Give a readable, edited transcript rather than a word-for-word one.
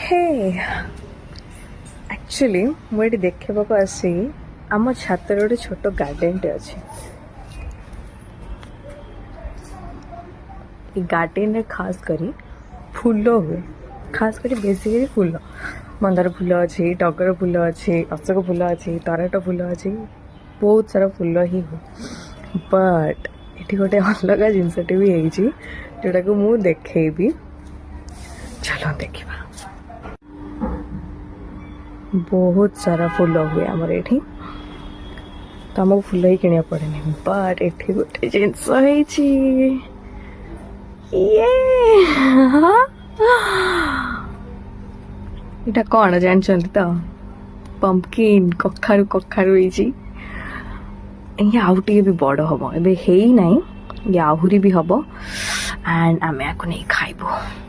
हे actually मुझे देखा आसी आम छातर गोटे छोट गार्डेनटे अच्छे गार्डेन खास करी फूल हुए खास करी बेसिकली फूल मंदार फूल अच्छे टगर फूल अच्छे अशोक फूल अच्छे तराट फूल अच्छे बहुत सारा फूल ही हुए बट ये गोटे अलग जिनसटे भी है जोटा को मुझे देखेबी चलो देखा बहुत सारा फूल हुए आमर ये तो आमको फूल ही किनिया पड़े बट ये गोटे जिनस इटा कौन जानते तो पंपकिन कखारु कखारु ये आउ टे भी बड़ हम ए ना ये आहुरी भी हम एंड आम या नहीं खाइबू।